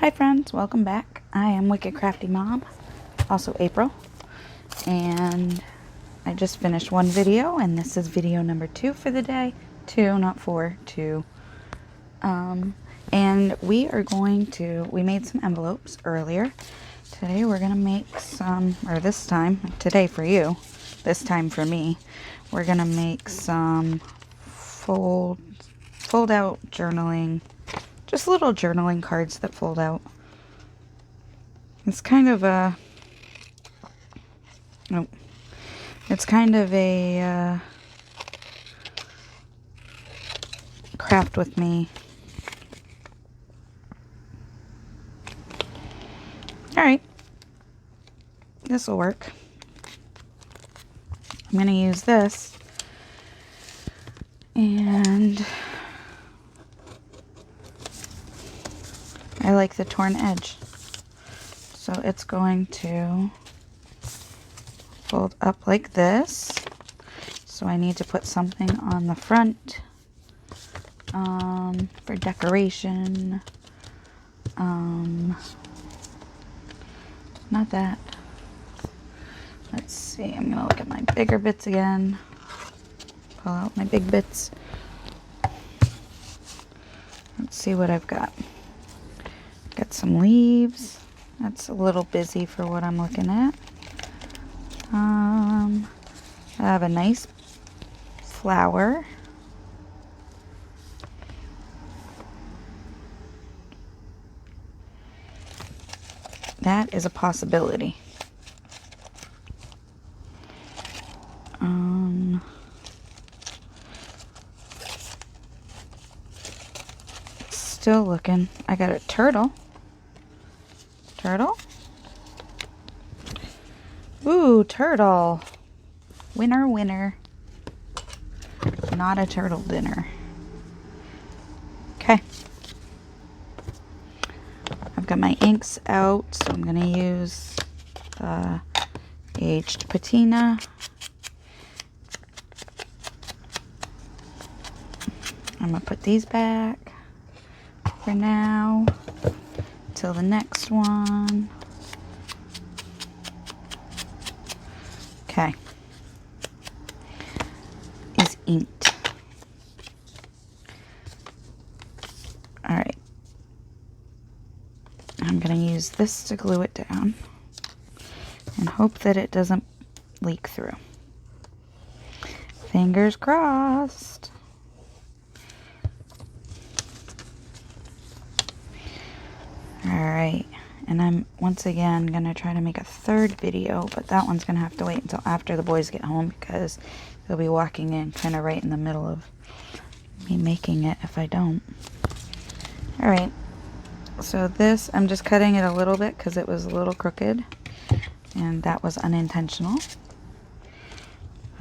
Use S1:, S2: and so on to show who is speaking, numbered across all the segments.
S1: Hi friends, welcome back. I am Wicked Crafty Mom, also April, and I just finished one video, and this is video number 2 for the day. 2, not 4, 2. And we made some envelopes earlier. Today we're gonna make some, or this time, today for you, this time for me, we're gonna make some fold out journaling, just little journaling cards that fold out. It's kind of a, craft with me. Alright, this will work. I'm going to use this, and I like the torn edge, so it's going to fold up like this. So I need to put something on the front for decoration. Not that. Let's see, I'm gonna look at my bigger bits again. Pull out my big bits. Let's see what I've got. Got some leaves. That's a little busy for what I'm looking at. I have a nice flower. That is a possibility. Still looking. I got a turtle. Turtle? Ooh, turtle. Winner, winner. Not a turtle dinner. Okay. I've got my inks out, so I'm going to use aged patina. I'm going to put these back for now till the next one. Okay. Is inked. Alright. I'm going to use this to glue it down and hope that it doesn't leak through. Fingers crossed. Alright, and I'm once again going to try to make a third video, but that one's going to have to wait until after the boys get home because they'll be walking in kind of right in the middle of me making it if I don't. Alright, so this, I'm just cutting it a little bit because it was a little crooked, and that was unintentional.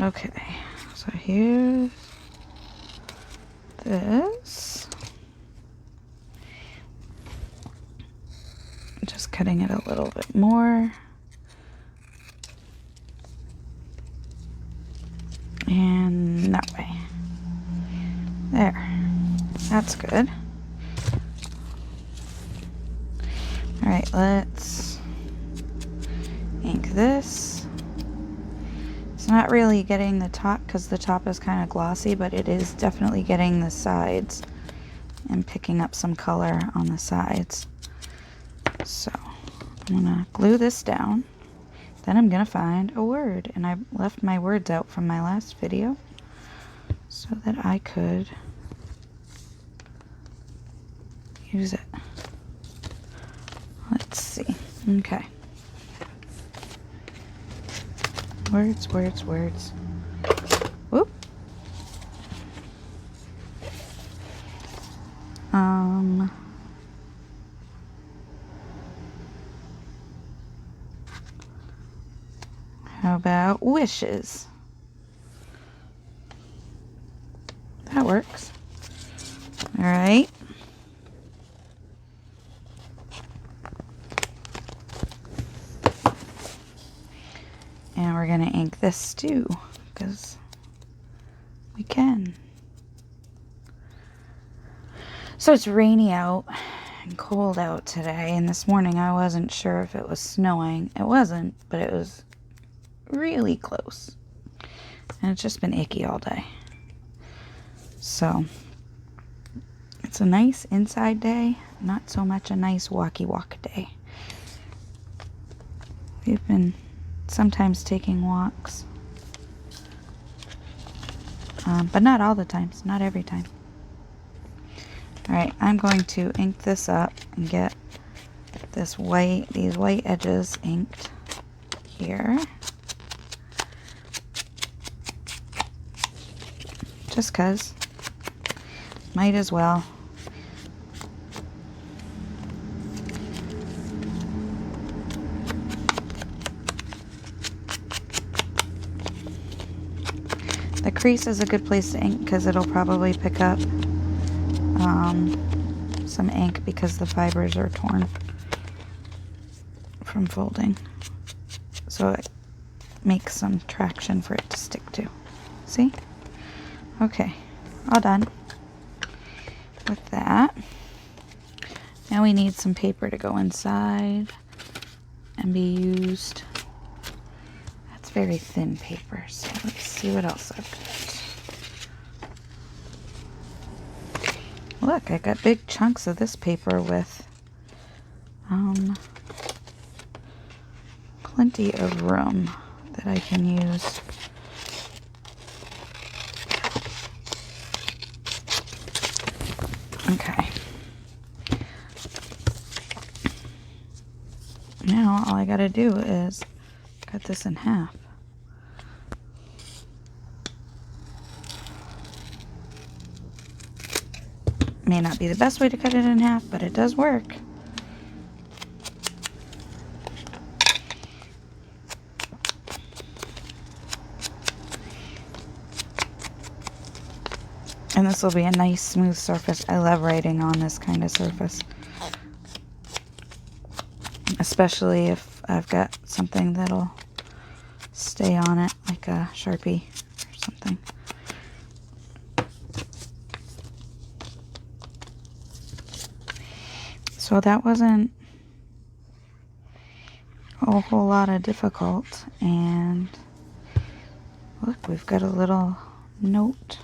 S1: Okay, so here's this. Just cutting it a little bit more. And that way. There. That's good. Alright, let's ink this. It's not really getting the top because the top is kind of glossy, but it is definitely getting the sides and picking up some color on the sides. So I'm gonna glue this down. Then I'm gonna find a word, and I left my words out from my last video so that I could use it. Let's see. Okay. Words, words, words. Whoop. How about wishes? That works. All right. And we're going to ink this too, because we can. So it's rainy out. and cold out today, and this morning I wasn't sure if it was snowing. It wasn't, but it was really close. And it's just been icky all day. So, it's a nice inside day, not so much a nice walky walk day. We've been sometimes taking walks, but not all the times, not every time. Alright, I'm going to ink this up and get these white edges inked here. Just 'cause. Might as well. The crease is a good place to ink because it'll probably pick up some ink because the fibers are torn from folding. So it makes some traction for it to stick to. See? Okay, all done with that. Now we need some paper to go inside and be used. That's very thin paper, so let's see what else I've got. Look, I got big chunks of this paper with plenty of room that I can use. Okay. Now all I gotta do is cut this in half. May not be the best way to cut it in half, but it does work. And this will be a nice smooth surface. I love writing on this kind of surface. Especially if I've got something that'll stay on it, like a Sharpie or something. So that wasn't a whole lot of difficult. And look, we've got a little note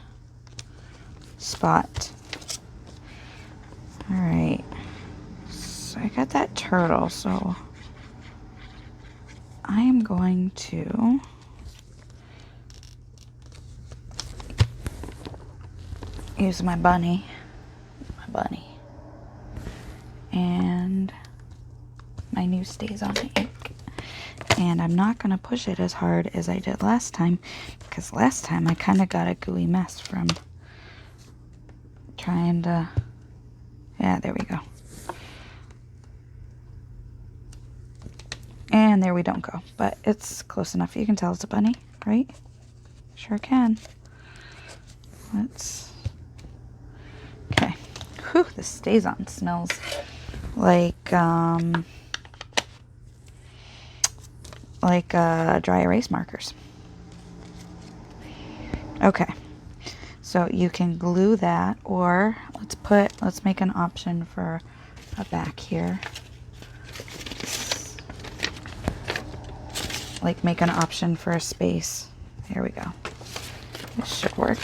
S1: spot. Alright. So I got that turtle, so I am going to use my bunny. And my new StazOn ink. And I'm not going to push it as hard as I did last time, because last time I kind of got a gooey mess from trying to... Yeah, there we go. And there we don't go. But it's close enough. You can tell it's a bunny, right? Sure can. Let's... Okay. Whew, this StazOn smells like dry erase markers. Okay, so you can glue that, or let's make an option for a back here. Like make an option for a space. There we go. This should work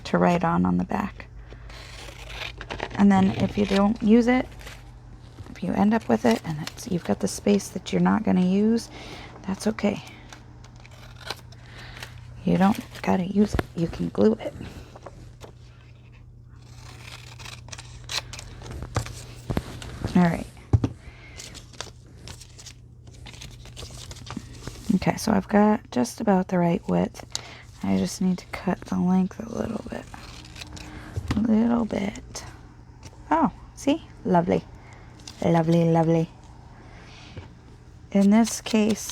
S1: to write on the back. And then if you don't use it, if you end up with it and you've got the space that you're not going to use, that's okay. You don't got to use it. You can glue it. Alright. Okay, so I've got just about the right width. I just need to cut the length a little bit. A little bit. Oh, see? Lovely. Lovely, lovely. In this case,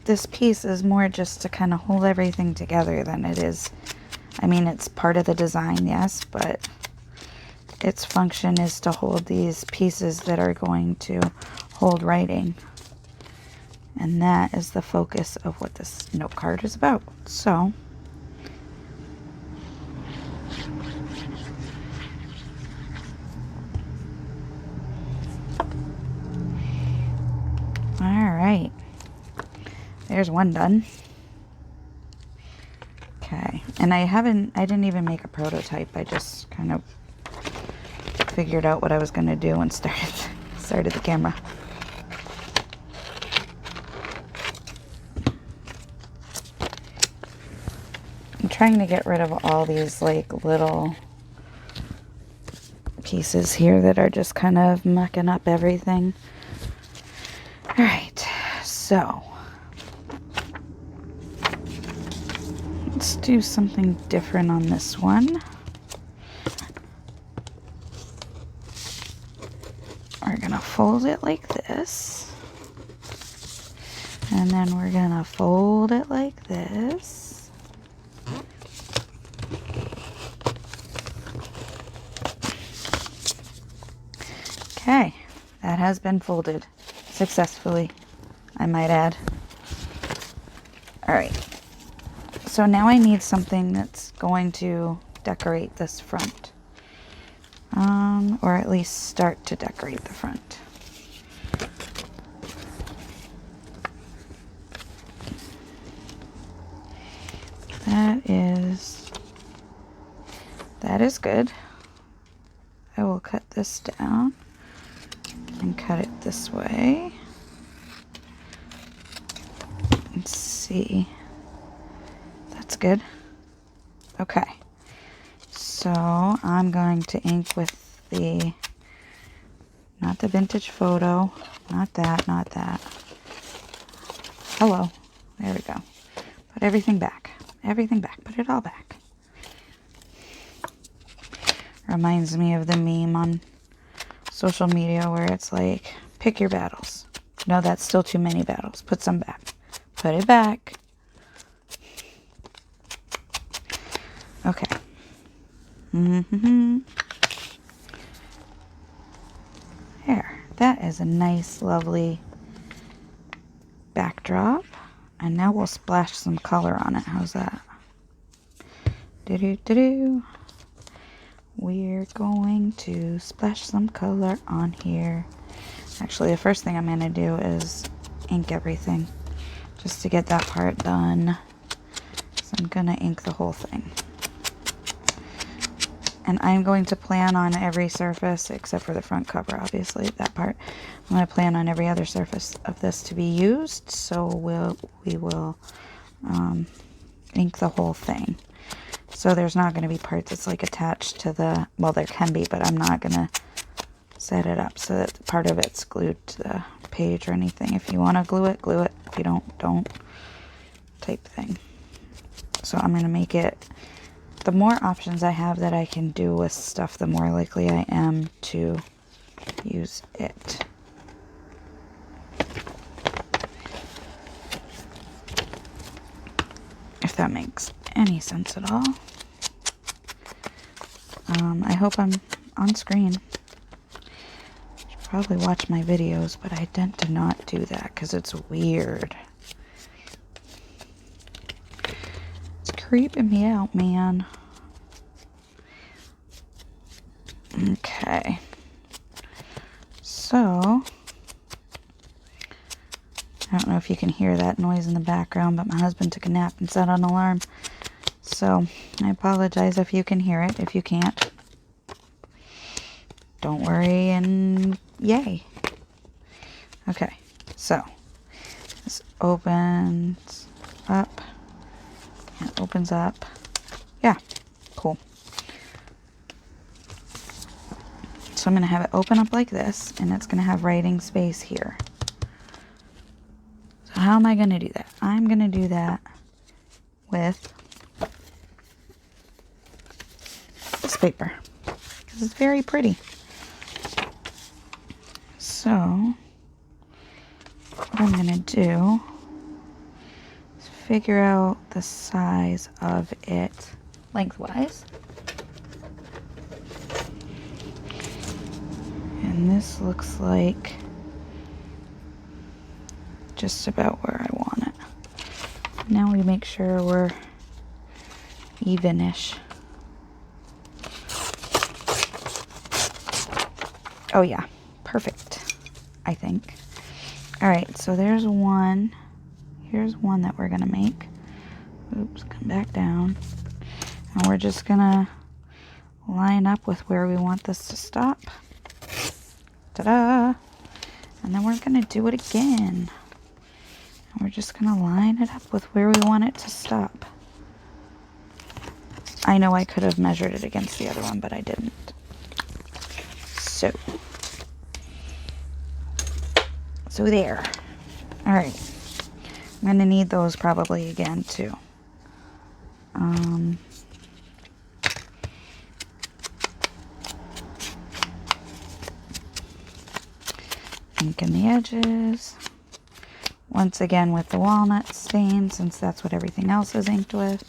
S1: this piece is more just to kind of hold everything together than it is. I mean, it's part of the design, yes, but its function is to hold these pieces that are going to hold writing. And that is the focus of what this note card is about. So, there's one done. Okay, and I didn't even make a prototype. I just kind of figured out what I was going to do and started the camera. I'm trying to get rid of all these like little pieces here that are just kind of mucking up everything. All right, so let's do something different on this one. We're gonna fold it like this, and then we're gonna fold it like this. Okay, that has been folded successfully, I might add. All right, so now I need something that's going to decorate this front, or at least start to decorate the front. That is good. I will cut this down and cut it this way. Let's see. That's good. Okay. So I'm going to ink with not the vintage photo, not that. Hello. There we go. Put everything back. Put it all back. Reminds me of the meme on social media where it's like, pick your battles. No, that's still too many battles. Put some back. Put it back. Okay. There. That is a nice, lovely backdrop. And now we'll splash some color on it. How's that? Do-do-do-do. We're going to splash some color on here. Actually, the first thing I'm going to do is ink everything, just to get that part done. So I'm going to ink the whole thing. And I'm going to plan on every surface, except for the front cover, obviously, that part. I'm going to plan on every other surface of this to be used, so we will ink the whole thing. So there's not going to be parts that's like attached to the, well, there can be, but I'm not going to set it up so that part of it's glued to the page or anything. If you want to glue it, glue it. If you don't, type thing. So I'm going to make it, the more options I have that I can do with stuff, the more likely I am to use it. If that makes any sense at all. I hope I'm on screen. You should probably watch my videos, but I tend to not do that because it's weird. It's creeping me out, man. Okay. So, I don't know if you can hear that noise in the background, but my husband took a nap and set an alarm. So, I apologize if you can hear it. If you can't, don't worry and yay. Okay, so this opens up. It opens up. Yeah, cool. So I'm going to have it open up like this, and it's going to have writing space here. So how am I going to do that? I'm going to do that with this paper, because it's very pretty. So what I'm going to do is figure out the size of it lengthwise. And this looks like just about where I want it. Now we make sure we're even-ish. Oh yeah, perfect, I think. All right, so there's one. here's one that we're gonna make. Oops, come back down. And we're just gonna line up with where we want this to stop. Ta-da! And then we're gonna do it again. And we're just gonna line it up with where we want it to stop. I know I could have measured it against the other one, but I didn't. So there. All right. I'm gonna need those probably again too. Ink in the edges. Once again with the walnut stain, since that's what everything else is inked with.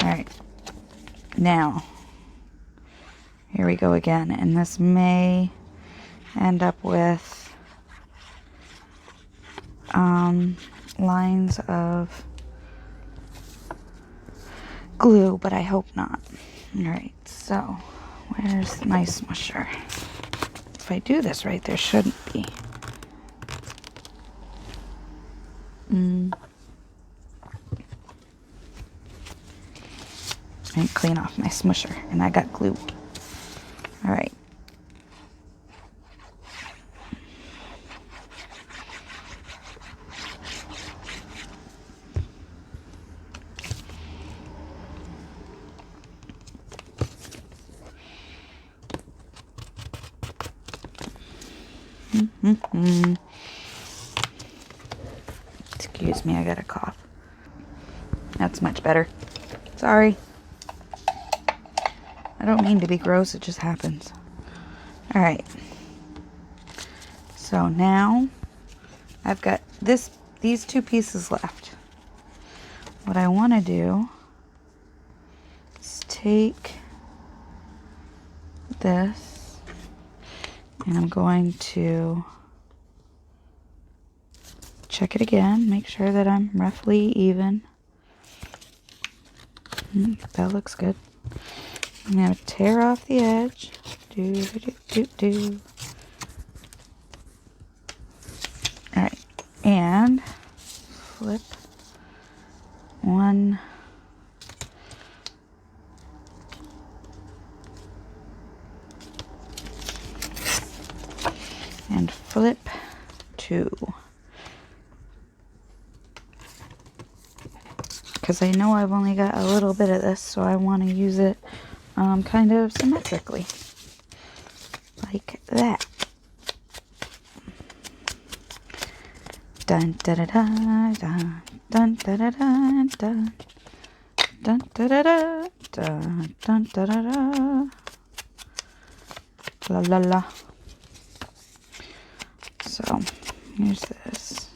S1: All right, now here we go again, and this may end up with lines of glue, but I hope not. All right, so where's my smusher? If I do this right, there shouldn't be. And clean off my smusher, and I got glue. All right. Excuse me, I got a cough. That's much better. Sorry. I don't mean to be gross, it just happens. All right. So now I've got these two pieces left. What I want to do is take this, and I'm going to check it again, make sure that I'm roughly even. That looks good. I'm going to tear off the edge. Alright, and flip one. And flip two. Because I know I've only got a little bit of this, so I want to use it kind of symmetrically. Like that. Dun da da da dun dun da da da dun dun da da da dun dun da da da la la la. So here's this.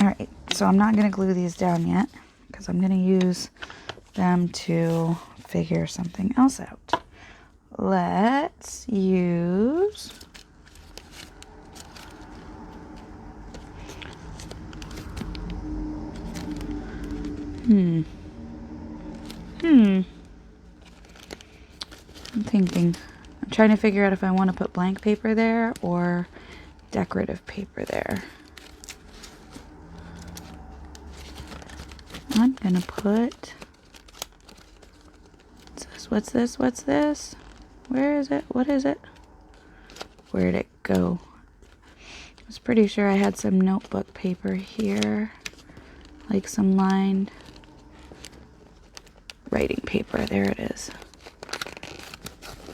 S1: Alright, so I'm not going to glue these down yet because I'm going to use them to figure something else out. Let's use I'm thinking. I'm trying to figure out if I want to put blank paper there or decorative paper there. I'm gonna put, what's this? What's this? Where is it? What is it? Where'd it go? I was pretty sure I had some notebook paper here, like some lined writing paper. There it is.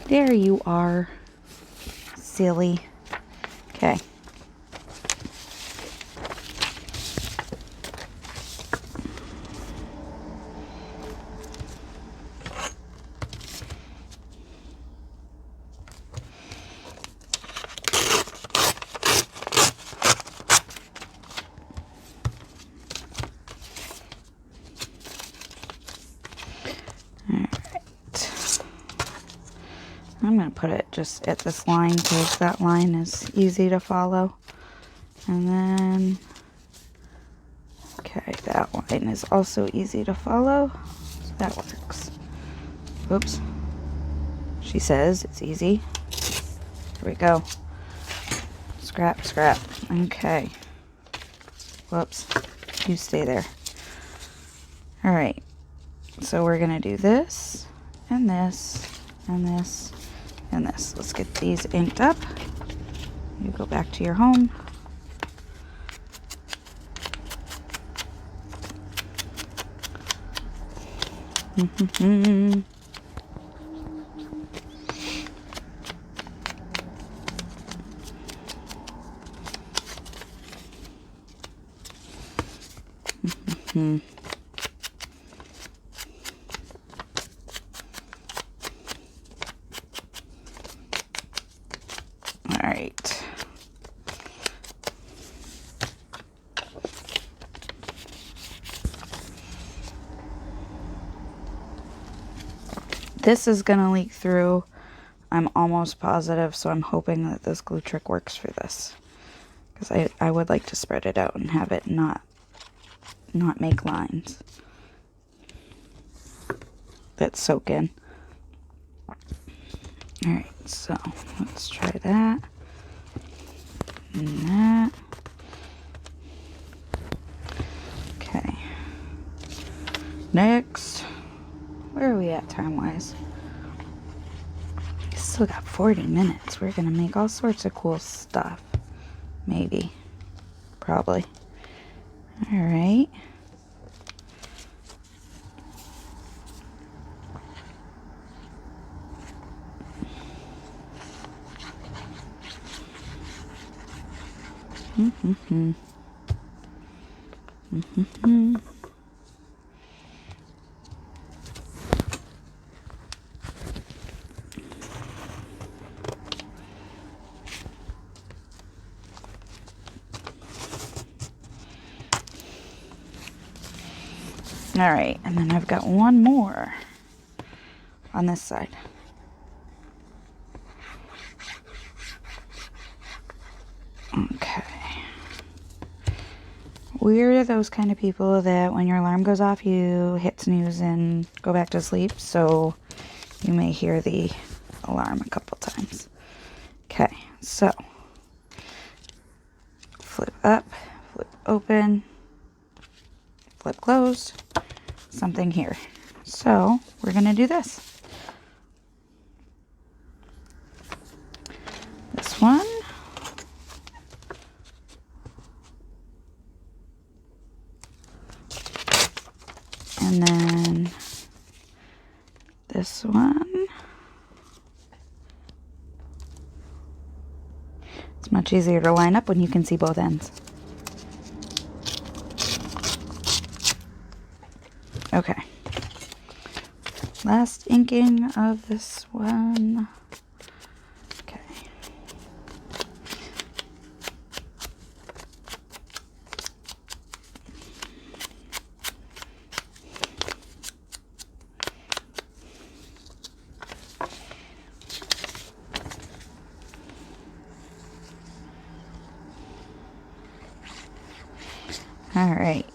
S1: There you are, silly. Okay. I'm going to put it just at this line because that line is easy to follow. And then, okay, that line is also easy to follow. So that works. Oops. She says it's easy. Here we go. Scrap, scrap. Okay. Whoops. You stay there. Alright. So we're going to do this, and this, and this, and this. Let's get these inked up. You go back to your home. All right. This is going to leak through. I'm almost positive, so I'm hoping that this glue trick works for this. Because I would like to spread it out and have it not make lines that soak in. Alright, so let's try that. And that. Okay. Next. Where are we at time-wise? Still got 40 minutes. We're gonna make all sorts of cool stuff. Maybe. Probably. Alright. All right, and then I've got one more on this side. Okay. We're those kind of people that when your alarm goes off, you hit snooze and go back to sleep, so you may hear the alarm a couple times. Okay, so flip up, flip open, flip closed, something here. So we're going to do this. This one. And then this one. It's much easier to line up when you can see both ends. Okay. Last inking of this one. Okay. All right.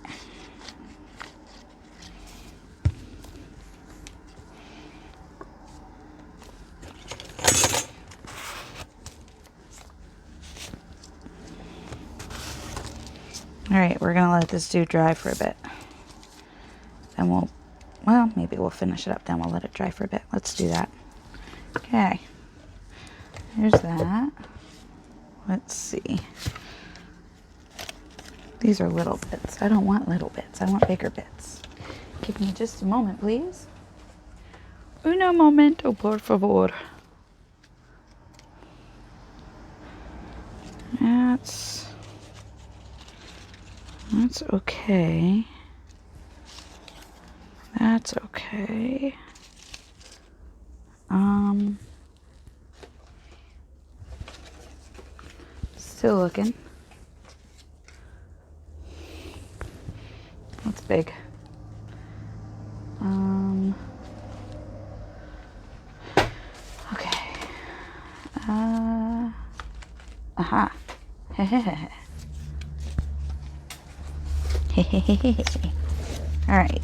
S1: Alright, we're going to let this dude dry for a bit. Then well, maybe we'll finish it up, then we'll let it dry for a bit. Let's do that. Okay. Here's that. Let's see. These are little bits. I don't want little bits. I want bigger bits. Give me just a moment, please. Uno momento, por favor. That's okay. That's okay. Still looking. That's big. Okay. Haha. Alright.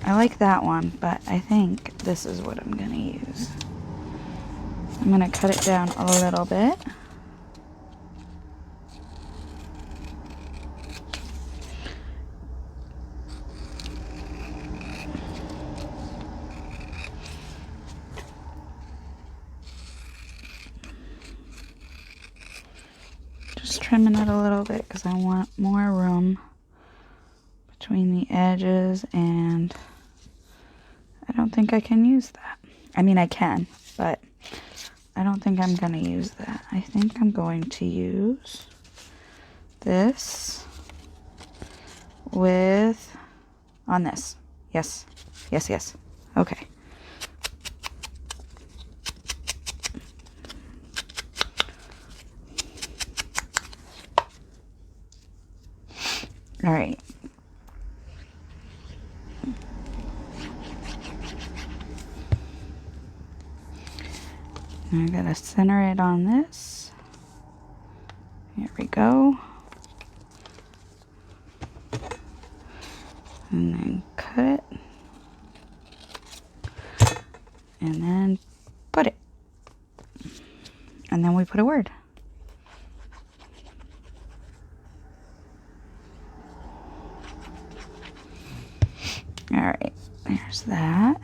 S1: I like that one, but I think this is what I'm going to use. I'm going to cut it down a little bit. Just trimming it a little bit because I want more room between the edges, and I don't think I can use that. I mean, I can, but I don't think I'm going to use that. I think I'm going to use this with, on this. Yes, yes, yes. Okay. All right. I'm gonna center it on this. Here we go. And then cut it. And then put it. And then we put a word. All right, there's that.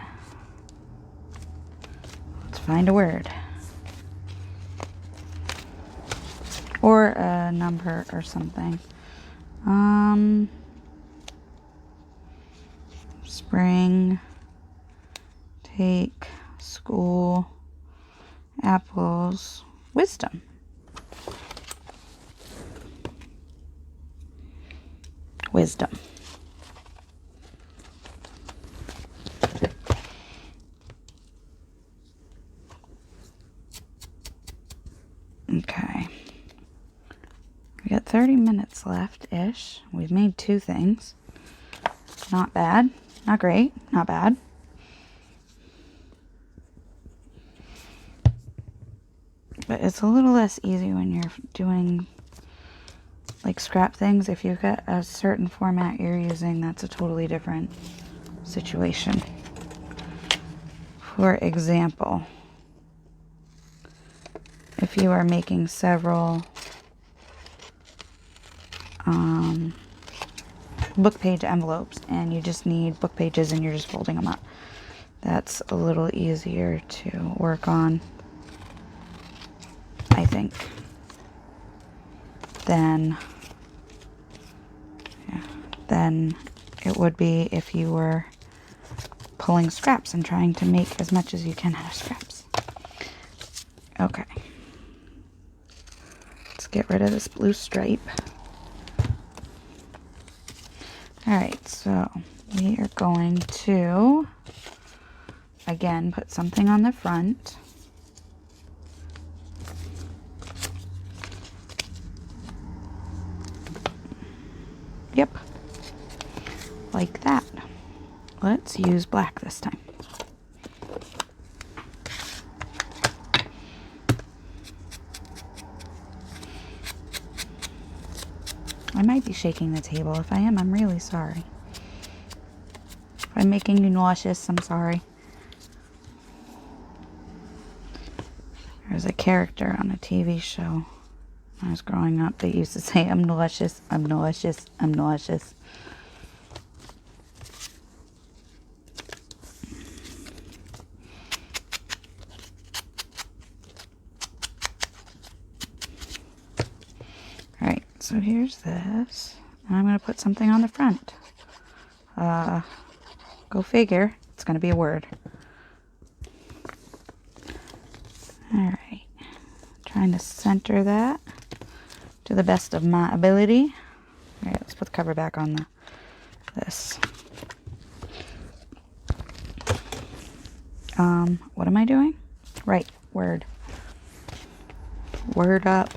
S1: Let's find a word. Or a number or something. Spring, take, school, apples, wisdom. Wisdom. Okay. We got 30 minutes left-ish. We've made 2 things. Not bad. Not great. Not bad. But it's a little less easy when you're doing like scrap things. If you've got a certain format you're using, that's a totally different situation. For example, if you are making several book page envelopes and you just need book pages and you're just folding them up, that's a little easier to work on, I think, than it would be if you were pulling scraps and trying to make as much as you can out of scraps. Okay. Let's get rid of this blue stripe. Alright, so we are going to, again, put something on the front. Yep. Like that. Let's use black this time. I might be shaking the table. If I am, I'm really sorry. If I'm making you nauseous, I'm sorry. There's a character on a TV show when I was growing up that used to say, I'm nauseous, I'm nauseous, I'm nauseous. Alright, so here's this. And I'm going to put something on the front. Go figure, it's going to be a word. Alright, trying to center that to the best of my ability. Alright, let's put the cover back on this. What am I doing? Right, word. Word up.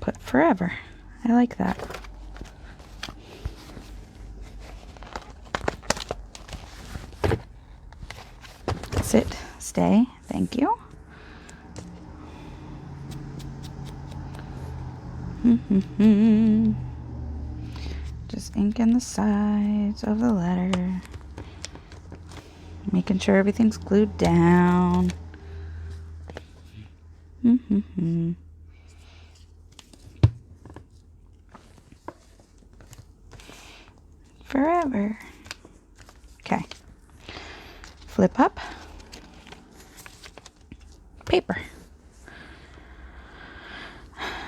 S1: Put forever. I like that. Sit, stay, thank you. Just inking the sides of the letter. Making sure everything's glued down. Forever. Okay. Flip up. Paper.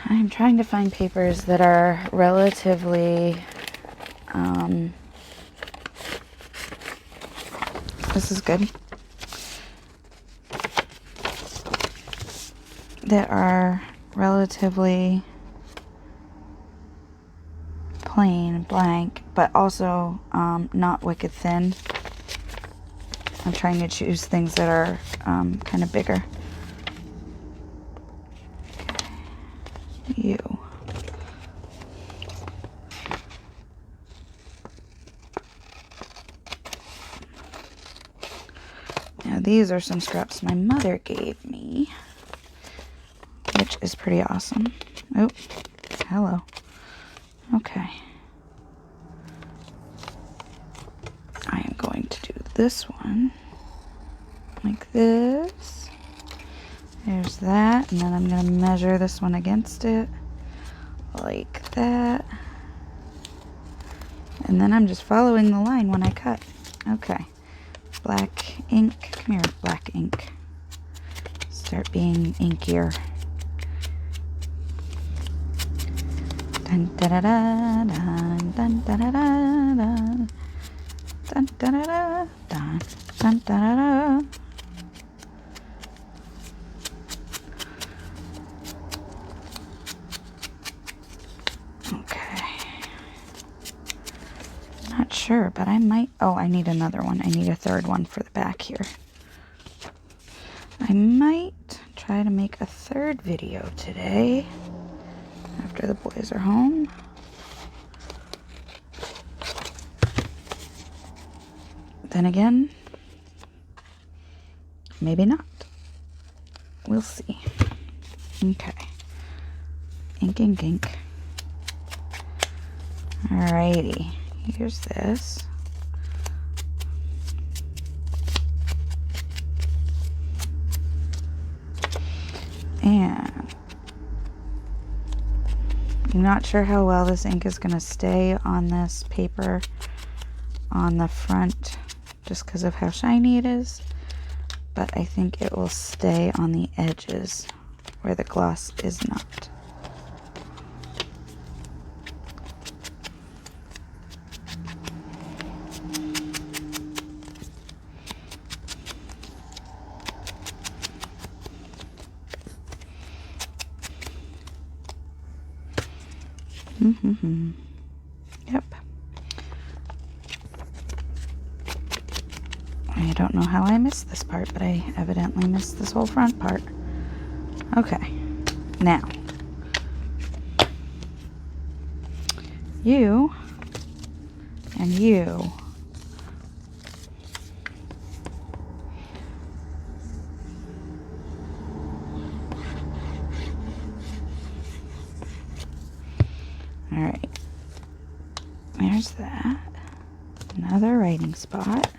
S1: I'm trying to find papers that are relatively, this is good, that are relatively plain, blank, but also not wicked thin. I'm trying to choose things that are kind of bigger. You. Now these are some scraps my mother gave me, which is pretty awesome. Oh, hello. Okay. I am going to do this one like this. There's that, and then I'm going to measure this one against it like that. And then I'm just following the line when I cut. Okay. Black ink. Come here, black ink. Start being inkier. Dun da da da dun dun da da da dun dun da da da dun dun da da da. Sure, but I might, oh, I need another one. I need a third one for the back here. I might try to make a third video today after the boys are home. Then again, maybe not. We'll see. Okay. Ink, ink, ink. Alrighty. Here's this. And I'm not sure how well this ink is going to stay on this paper on the front just because of how shiny it is, but I think it will stay on the edges where the gloss is not. Yep. I don't know how I missed this part, but I evidently missed this whole front part. Okay. Now, you and you all right, there's that. Another writing spot.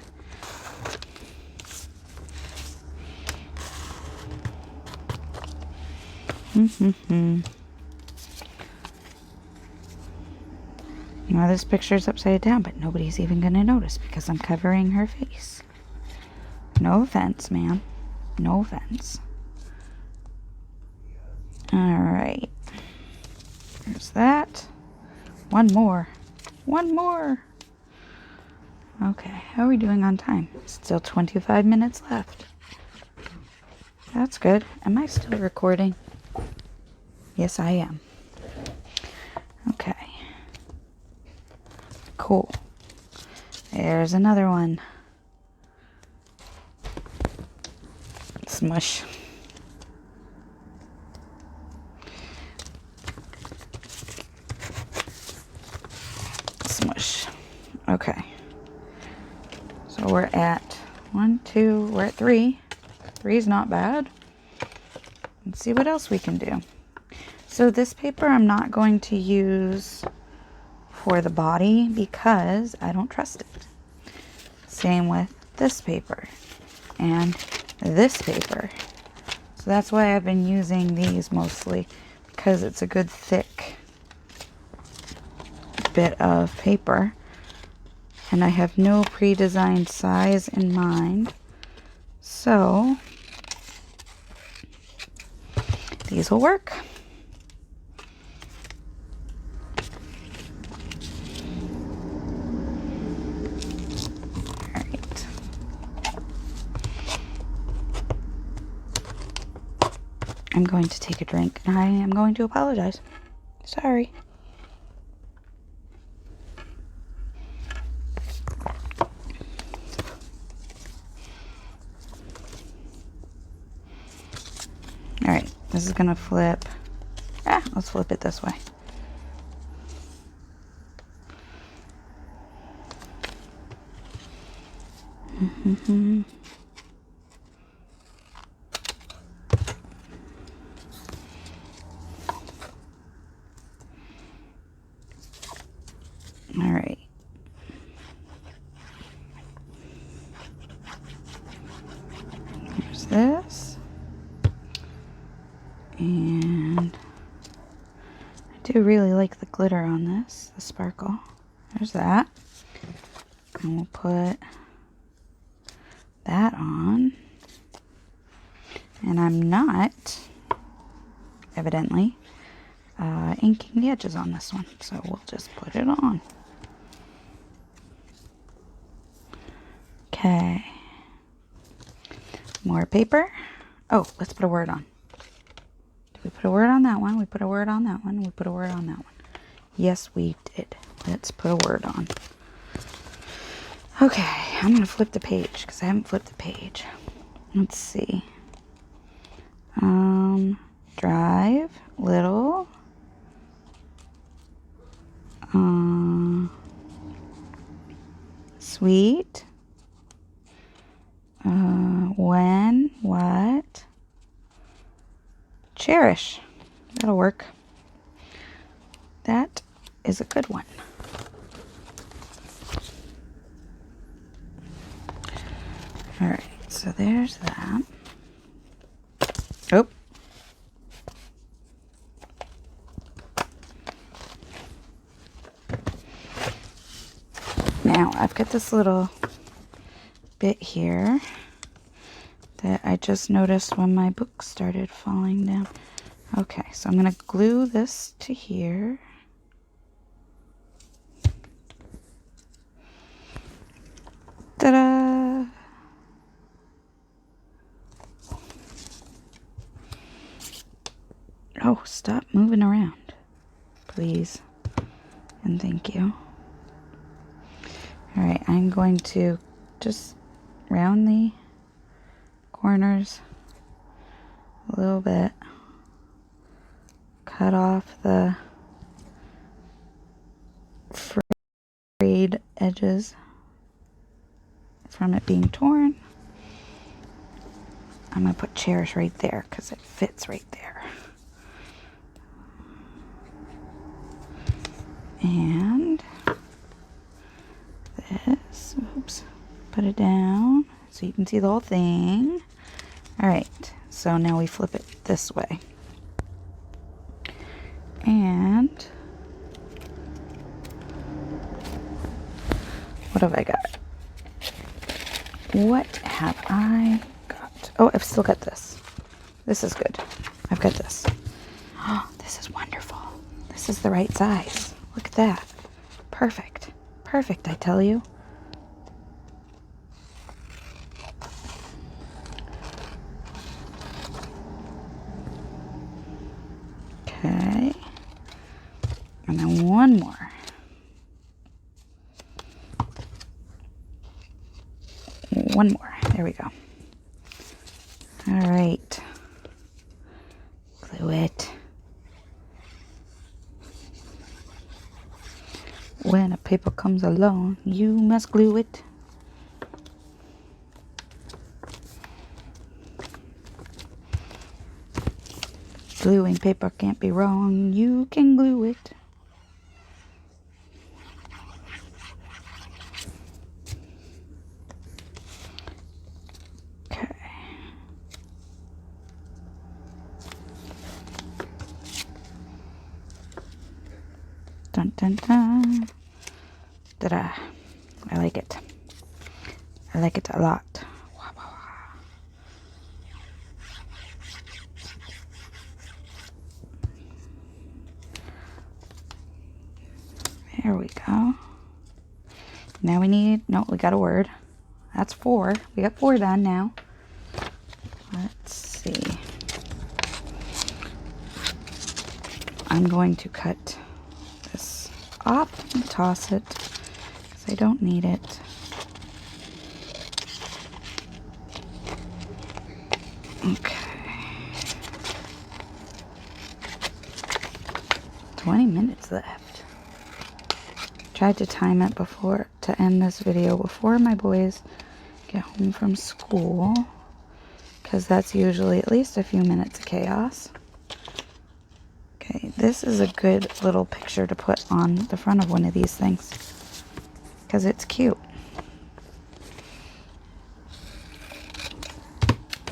S1: Now this picture's upside down, but nobody's even gonna notice because I'm covering her face. No offense, ma'am. No offense. Alright. There's that. One more. One more. Okay, how are we doing on time? Still 25 minutes left. That's good. Am I still recording? Yes, I am. Okay. Cool. There's another one. Smush. Smush. Okay. So we're at 1, 2, we're at 3. Three's not bad. Let's see what else we can do. So this paper I'm not going to use for the body because I don't trust it. Same with this paper and this paper. So that's why I've been using these mostly, because it's a good thick bit of paper. And I have no pre-designed size in mind. So these will work. All right. I'm going to take a drink and I am going to apologize. Sorry. All right, this is gonna flip. Let's flip it this way. All right. Here's this. And I do really like the glitter on this, the sparkle. There's that. And we'll put that on. And I'm not, evidently, inking the edges on this one. So we'll just put it on. Okay. More paper. Oh, let's put a word on. Did we put a word on that one? We put a word on that one. We put a word on that one. Yes, we did. Let's put a word on. Okay, I'm going to flip the page because I haven't flipped the page. Let's see. Drive, little. Sweet. When, what. Cherish. That'll work. That is a good one. All right, so there's that. Oh. Now I've got this little bit here that I just noticed when my book started falling down. Okay, so I'm going to glue this to here. Ta-da! Oh, stop moving around, please. And thank you. All right, I'm going to just round the corners a little bit. Cut off the frayed edges from it being torn. I'm going to put cherish right there because it fits right there. And this, oops, put it down so you can see the whole thing. All right, so now we flip it this way. And what have I got? What have I got? Oh, I've still got this. This is good. I've got this. Oh, this is wonderful. This is the right size. Look at that. Perfect. Perfect, I tell you. Okay. And then one more. One more. There we go. All right. Glue it. When a paper comes along, you must glue it. Gluing paper can't be wrong. You can glue it. Okay. Dun dun dun. Ta-da. I like it. I like it a lot. There we go. Now we need, no, we got a word. That's 4. We got 4 done now. Let's see. I'm going to cut this off and toss it because I don't need it. Okay. 20 minutes left. Tried to time it before to end this video before my boys get home from school, because that's usually at least a few minutes of chaos. Okay, this is a good little picture to put on the front of one of these things because it's cute.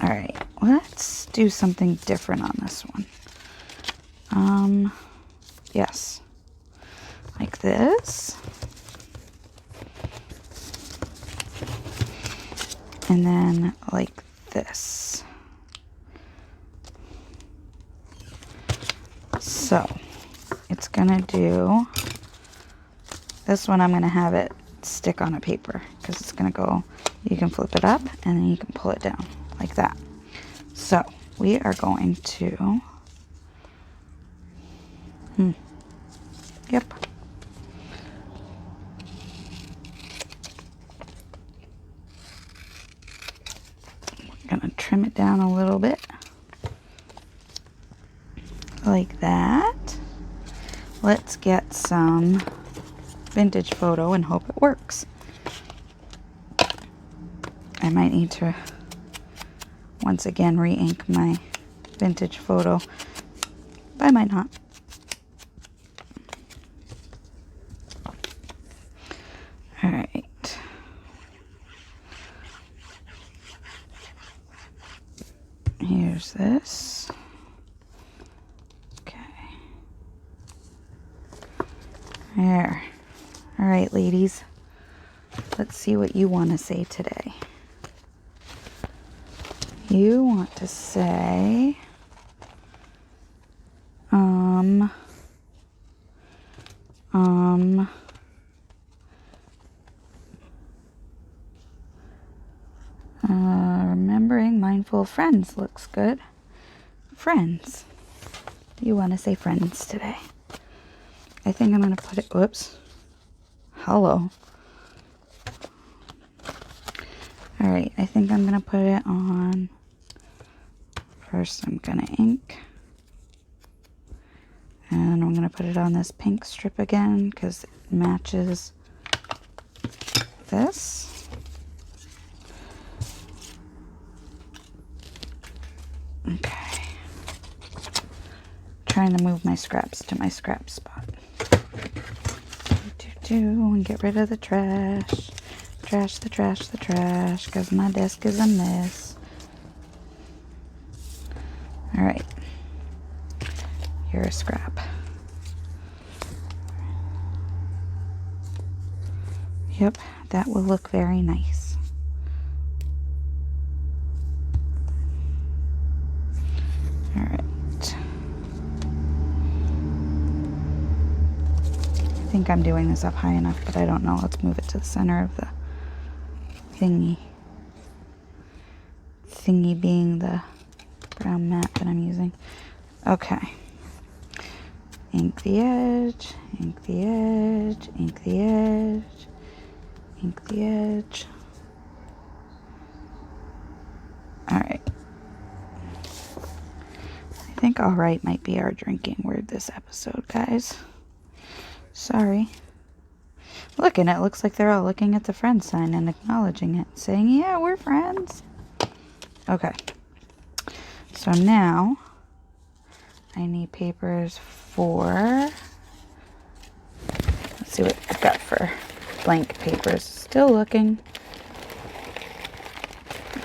S1: Alright, let's do something different on this one. Yes. Like this. And then like this. So, it's gonna do, this one I'm gonna have it stick on a paper because it's gonna go, you can flip it up and then you can pull it down like that. So, we are going to, yep. Gonna trim it down a little bit like that. Let's get some vintage photo and hope it works. I might need to once again re-ink my vintage photo, but I might not. All right. Here's this. Okay. There. All right, ladies. Let's see what you want to say today. You want to say, remembering mindful friends looks good. Friends. You want to say friends today. I think I'm going to put it, whoops. Hello. Alright, I think I'm going to put it on. First I'm going to ink. And I'm going to put it on this pink strip again because it matches this. Okay. Trying to move my scraps to my scrap spot. And get rid of the trash. Trash the trash the trash because my desk is a mess. Alright. You're a scrap. Yep, that will look very nice. Alright. I think I'm doing this up high enough, but I don't know. Let's move it to the center of the thingy. Thingy being the brown mat that I'm using. Okay. Ink the edge, ink the edge, ink the edge, ink the edge. Alright. I think alright might be our drinking word this episode, guys. Sorry. Look, and it looks like they're all looking at the friend sign and acknowledging it, saying, yeah, we're friends. Okay. So now, I need papers for, let's see what I've got for blank papers. Still looking.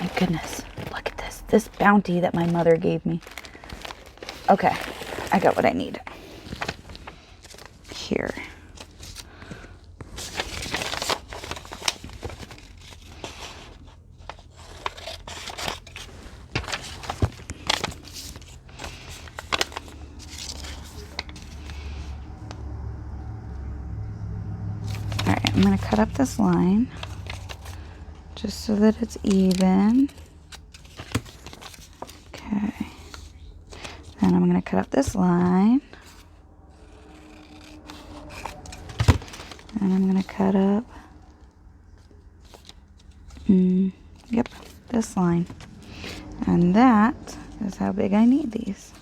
S1: My goodness, look at this bounty that my mother gave me. Okay, I got what I need. Here. Alright, I'm going to cut up this line just so that it's even. Okay. Then I'm going to cut up this line. And I'm going to cut up, yep, this line. And that is how big I need these.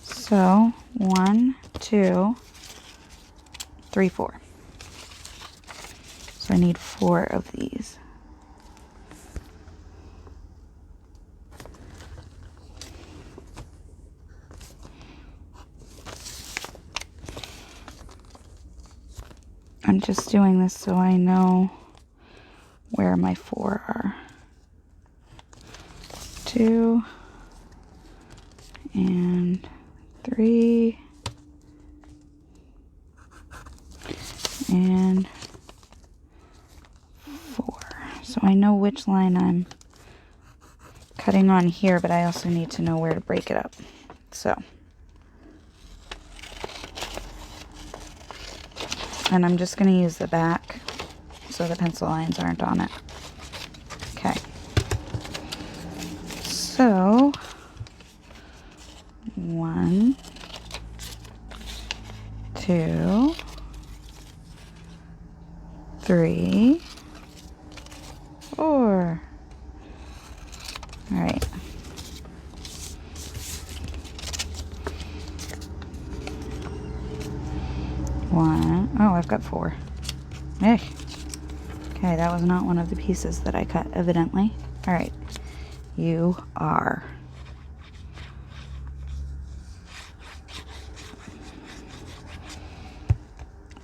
S1: So, 1, 2, 3, 4. So I need 4 of these. I'm just doing this so I know where my 4 are. 2 and 3 and 4. So I know which line I'm cutting on here, but I also need to know where to break it up. So, and I'm just going to use the back so the pencil lines aren't on it. Okay. So, 1, 2, 3, 4. All right. Oh, I've got 4. Hey. Okay, that was not one of the pieces that I cut, evidently. All right. You are.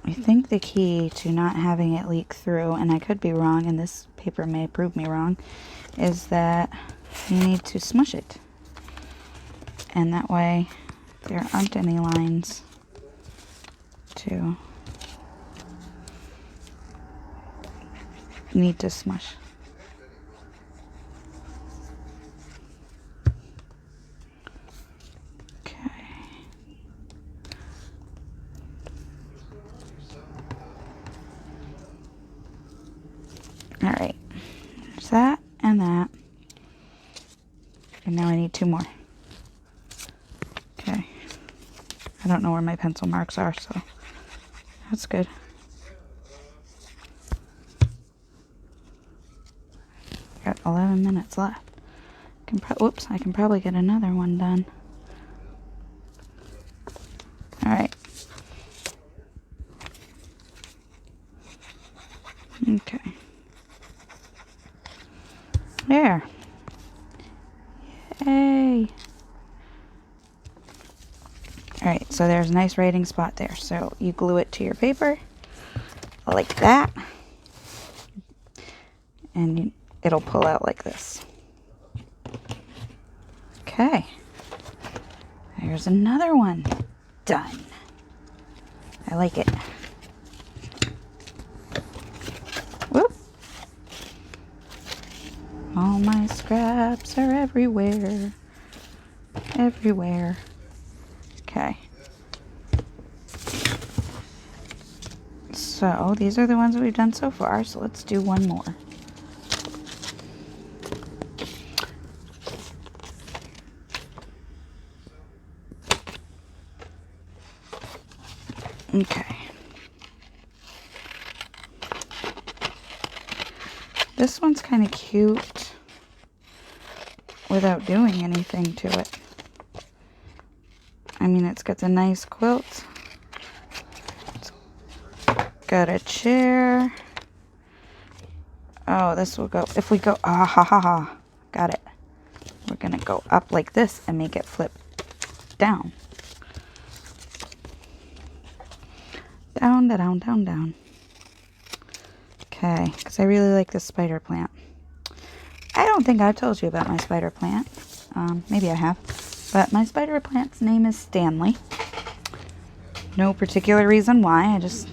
S1: I think the key to not having it leak through, and I could be wrong, and this paper may prove me wrong, is that you need to smush it. And that way there aren't any lines to need to smush. Okay. All right. There's that and that. And now I need 2 more. Okay. I don't know where my pencil marks are, so that's good. Got 11 minutes left. Whoops, I can probably get another one done. All right. Okay. There. Yay. All right, so there's a nice writing spot there. So you glue it to your paper like that, and it'll pull out like this. Okay. There's another one. Done. I like it. Whoop. All my scraps are everywhere. Everywhere. Okay. So these are the ones that we've done so far. So let's do one more. Okay. This one's kind of cute without doing anything to it. I mean, it's got the nice quilt. It's got a chair. Oh, this will go, if we go, ah ha ha ha, got it. We're gonna go up like this and make it flip down. Down, down, down, down. Okay, because I really like this spider plant. I don't think I've told you about my spider plant. Maybe I have. But my spider plant's name is Stanley. No particular reason why. I just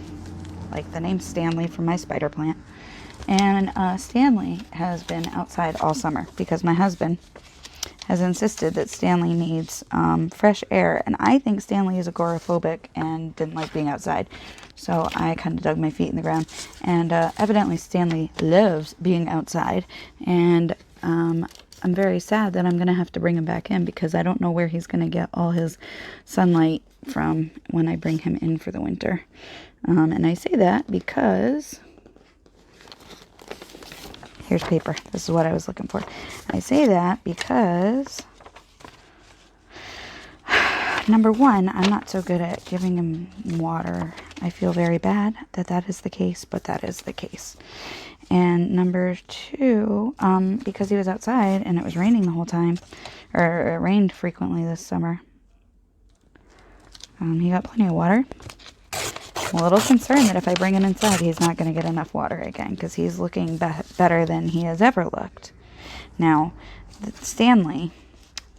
S1: like the name Stanley from my spider plant. And Stanley has been outside all summer because my husband has insisted that Stanley needs fresh air. And I think Stanley is agoraphobic and didn't like being outside. So I kind of dug my feet in the ground. And evidently Stanley loves being outside. And I'm very sad that I'm going to have to bring him back in because I don't know where he's going to get all his sunlight from when I bring him in for the winter. And I say that because... Here's paper. This is what I was looking for. I say that because, number one, I'm not so good at giving him water. I feel very bad that that is the case, but that is the case. And number two, because he was outside and it was raining the whole time, or it rained frequently this summer, he got plenty of water. I'm a little concerned that if I bring him inside, he's not going to get enough water again because he's looking better than he has ever looked. Now, Stanley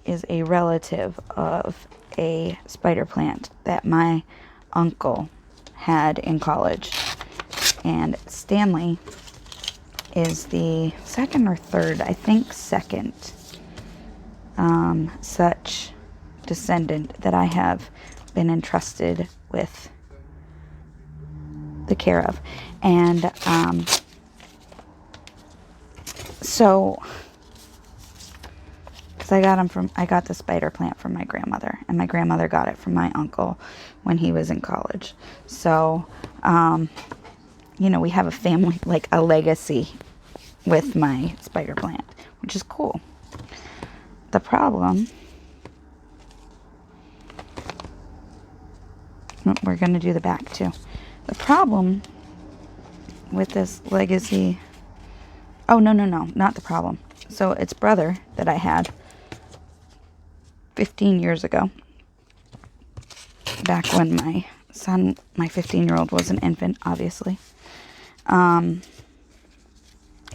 S1: is a relative of a spider plant that my uncle had in college. And Stanley is the second or third, I think second, such descendant that I have been entrusted with the care of. And so because I got the spider plant from my grandmother, and my grandmother got it from my uncle when he was in college. So you know, we have a family, like a legacy with my spider plant, which is cool. The problem, we're going to do the back too. The problem with this legacy, oh, no, not the problem. So its brother that I had 15 years ago, back when my son, my 15-year-old, was an infant, obviously, it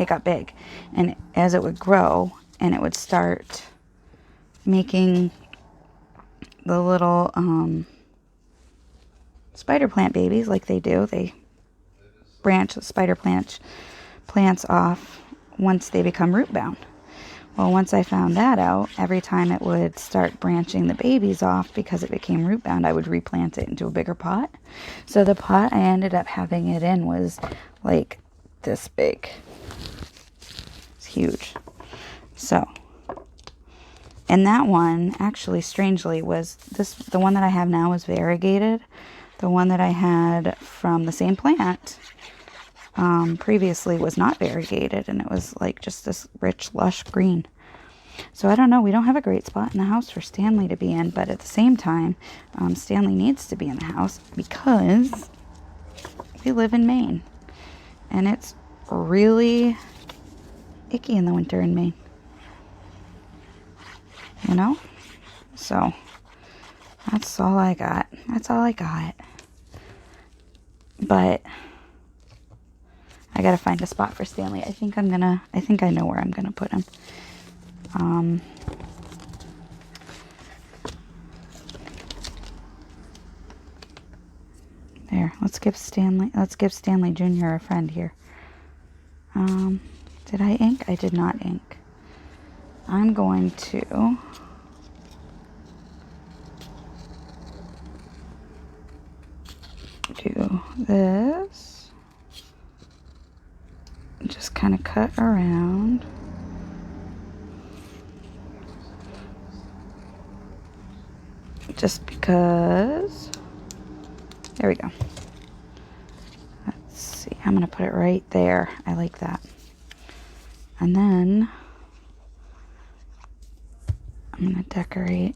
S1: got big. And as it would grow and it would start making the little spider plant babies like they do. They branch the spider plants off once they become root bound. Well, once I found that out, every time it would start branching the babies off because it became root bound, I would replant it into a bigger pot. So the pot I ended up having it in was like this big. It's huge. So, and that one actually, strangely, was this, the one that I have now is variegated. The one that I had from the same plant previously was not variegated, and it was like just this rich, lush green. So I don't know. We don't have a great spot in the house for Stanley to be in, but at the same time, Stanley needs to be in the house because we live in Maine, and it's really icky in the winter in Maine. You know? So that's all I got. That's all I got. But I gotta find a spot for Stanley. I think I know where I'm gonna put him. There. Let's give Stanley Jr. a friend here. Did I ink? I did not ink. I'm going to do this, just kind of cut around, just because. There we go. Let's see, I'm gonna put it right there. I like that. And then I'm gonna decorate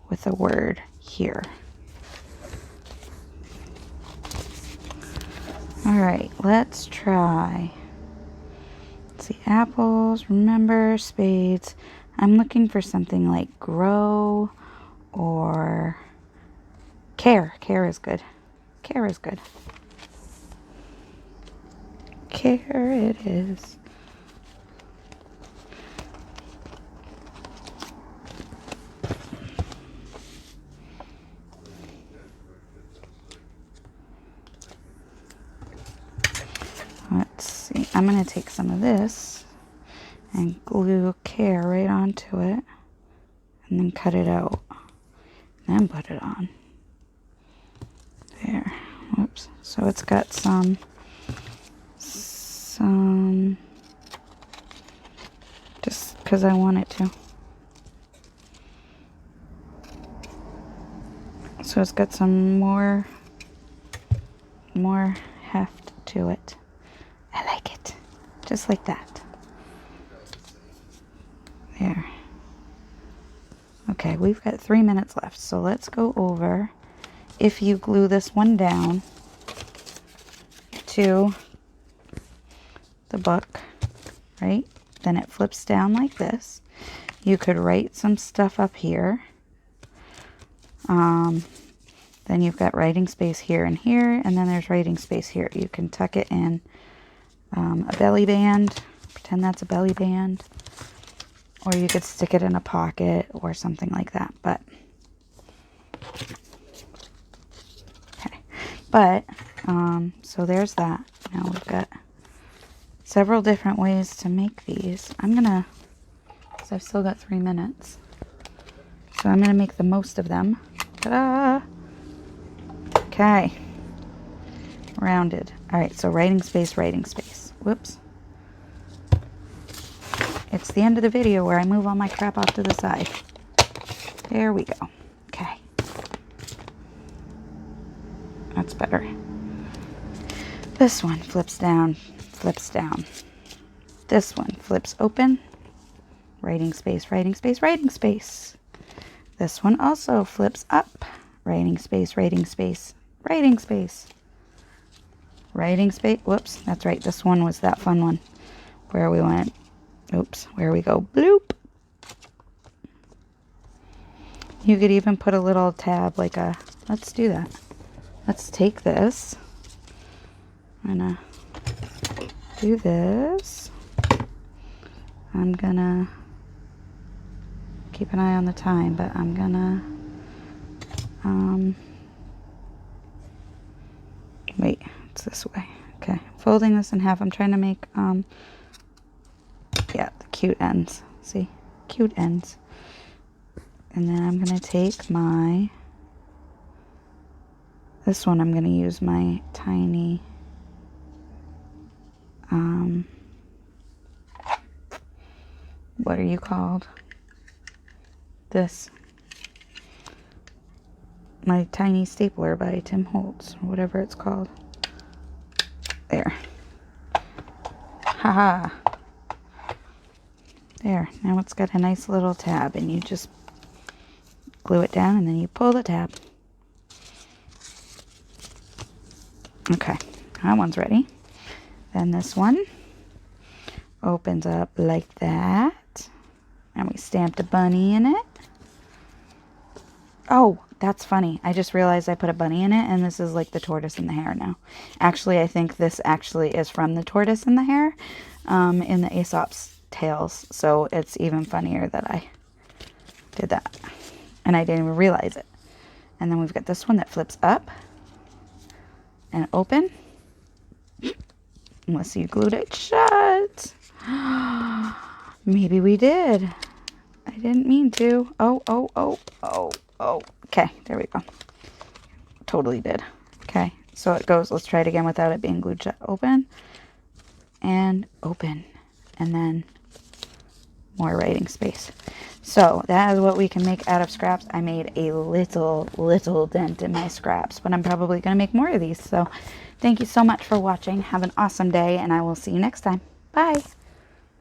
S1: with a word here. Alright, let's try. Let's see, apples, remember, spades. I'm looking for something like grow or Care. Care is good. Care is good. Care it is. Let's see. I'm going to take some of this and glue Care right onto it and then cut it out. Then put it on. There. Whoops. So it's got some just because I want it to. So it's got some more heft to it. I like it. Just like that. There. Okay, we've got 3 minutes left, so let's go over. If you glue this one down to the book, right, then it flips down like this. You could write some stuff up here. Then you've got writing space here and here, and then there's writing space here. You can tuck it in a belly band, pretend that's a belly band, or you could stick it in a pocket or something like that. But okay, but so there's that. Now we've got several different ways to make these. I'm gonna, because I've still got 3 minutes, so I'm gonna make the most of them. Ta-da! Okay, rounded. All right, so writing space, writing space. Whoops. It's the end of the video where I move all my crap off to the side. There we go. Okay. That's better. This one flips down, flips down. This one flips open. Writing space, writing space, writing space. This one also flips up. Writing space, writing space, writing space. Writing space. Whoops, that's right. This one was that fun one where we went, oops, where we go, bloop. You could even put a little tab, like a, let's do that. Let's take this. I'm gonna do this. I'm gonna keep an eye on the time, but I'm gonna, wait, it's this way. Okay, folding this in half. I'm trying to make, yeah, the cute ends. See? Cute ends. And then I'm going to take my, this one I'm going to use my tiny, what are you called? This. My tiny stapler by Tim Holtz, or whatever it's called. There. Haha. There. Now it's got a nice little tab, and you just glue it down, and then you pull the tab. Okay. That one's ready. Then this one opens up like that. And we stamped a bunny in it. Oh, that's funny. I just realized I put a bunny in it, and this is like the tortoise and the hare now. Actually, I think this actually is from the tortoise and the hare in the Aesop's Tales. So it's even funnier that I did that. And I didn't even realize it. And then we've got this one that flips up and open. Unless you glued it shut. Maybe we did. I didn't mean to. Oh. Okay, there we go. Totally did. Okay, so it goes, let's try it again without it being glued shut. Open and open. And then more writing space. So that is what we can make out of scraps. I made a little dent in my scraps, but I'm probably going to make more of these. So thank you so much for watching. Have an awesome day, and I will see you next time. Bye.